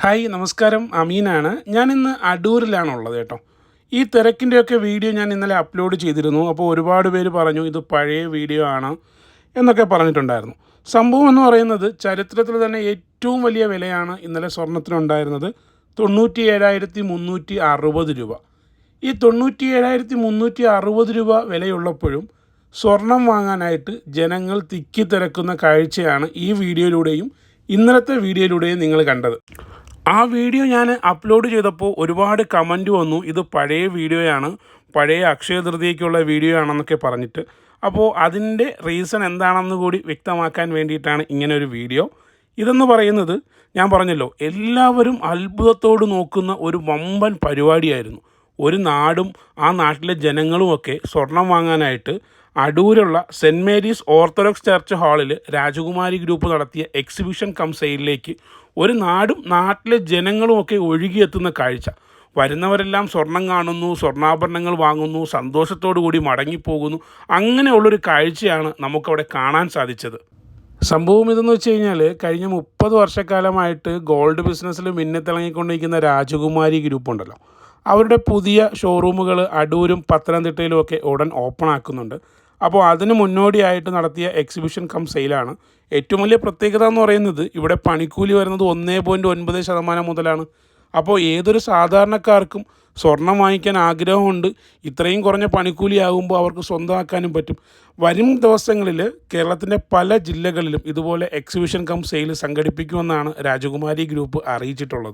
Hi നമസ്കാരം, അമീനാണ്. ഞാനിന്ന് അടൂരിലാണുള്ളത് കേട്ടോ. ഈ തിരക്കിൻ്റെയൊക്കെ വീഡിയോ ഞാൻ ഇന്നലെ അപ്ലോഡ് ചെയ്തിരുന്നു. അപ്പോൾ ഒരുപാട് പേര് പറഞ്ഞു ഇത് പഴയ വീഡിയോ ആണ് എന്നൊക്കെ പറഞ്ഞിട്ടുണ്ടായിരുന്നു. സംഭവം എന്ന് പറയുന്നത് ചരിത്രത്തിൽ തന്നെ ഏറ്റവും വലിയ വിലയാണ് ഇന്നലെ സ്വർണ്ണത്തിനുണ്ടായിരുന്നത്. 97,360 രൂപ. ഈ 97,360 രൂപ വിലയുള്ളപ്പോഴും സ്വർണം വാങ്ങാനായിട്ട് ജനങ്ങൾ തിക്കി തിരക്കുന്ന കാഴ്ചയാണ് ഈ വീഡിയോയിലൂടെയും ഇന്നലത്തെ വീഡിയോയിലൂടെയും നിങ്ങൾ കണ്ടത്. ആ വീഡിയോ ഞാൻ അപ്ലോഡ് ചെയ്തപ്പോൾ ഒരുപാട് കമൻറ്റ് വന്നു, ഇത് പഴയ വീഡിയോയാണ്, പഴയ അക്ഷയ തൃതീയയ്ക്കുള്ള വീഡിയോ ആണെന്നൊക്കെ പറഞ്ഞിട്ട്. അപ്പോൾ അതിൻ്റെ റീസൺ എന്താണെന്ന് കൂടി വ്യക്തമാക്കാൻ വേണ്ടിയിട്ടാണ് ഇങ്ങനെ ഒരു വീഡിയോ. ഇതെന്ന് പറയുന്നത് ഞാൻ പറഞ്ഞല്ലോ, എല്ലാവരും അത്ഭുതത്തോട് നോക്കുന്ന ഒരു വമ്പൻ പരിപാടിയായിരുന്നു. ഒരു നാടും ആ നാട്ടിലെ ജനങ്ങളുമൊക്കെ സ്വർണം വാങ്ങാനായിട്ട് അടൂരുള്ള സെൻറ്റ് മേരീസ് ഓർത്തഡോക്സ് ചർച്ച് ഹാളിൽ രാജകുമാരി ഗ്രൂപ്പ് നടത്തിയ എക്സിബിഷൻ കം സെയിലിലേക്ക് ഒരു നാടും നാട്ടിലെ ജനങ്ങളുമൊക്കെ ഒഴുകിയെത്തുന്ന കാഴ്ച. വരുന്നവരെല്ലാം സ്വർണം കാണുന്നു, സ്വർണ്ണാഭരണങ്ങൾ വാങ്ങുന്നു, സന്തോഷത്തോടു കൂടി മടങ്ങിപ്പോകുന്നു. അങ്ങനെയുള്ളൊരു കാഴ്ചയാണ് നമുക്കവിടെ കാണാൻ സാധിച്ചത്. സംഭവം ഇതെന്ന് വെച്ച് കഴിഞ്ഞാൽ, കഴിഞ്ഞ 30 വർഷക്കാലമായിട്ട് ഗോൾഡ് ബിസിനസ്സിൽ മിന്നിത്തിളങ്ങിക്കൊണ്ടിരിക്കുന്ന രാജകുമാരി ഗ്രൂപ്പ് ഉണ്ടല്ലോ, അവരുടെ പുതിയ ഷോറൂമുകൾ അടൂരും പത്തനംതിട്ടയിലും ഒക്കെ ഉടൻ ഓപ്പൺ ആക്കുന്നുണ്ട്. അപ്പോൾ അതിന് മുന്നോടിയായിട്ട് നടത്തിയ എക്സിബിഷൻ കം സെയിലാണ്. ഏറ്റവും വലിയ പ്രത്യേകത എന്ന് പറയുന്നത് ഇവിടെ പണിക്കൂലി വരുന്നത് 1.9% മുതലാണ്. അപ്പോൾ ഏതൊരു സാധാരണക്കാർക്കും സ്വർണം വാങ്ങിക്കാൻ ആഗ്രഹമുണ്ട്. ഇത്രയും കുറഞ്ഞ പണിക്കൂലി ആകുമ്പോൾ അവർക്ക് സ്വന്തമാക്കാനും പറ്റും. വരും ദിവസങ്ങളിൽ കേരളത്തിൻ്റെ പല ജില്ലകളിലും ഇതുപോലെ എക്സിബിഷൻ കം സെയിൽ സംഘടിപ്പിക്കുമെന്നാണ് രാജകുമാരി ഗ്രൂപ്പ് അറിയിച്ചിട്ടുള്ളത്.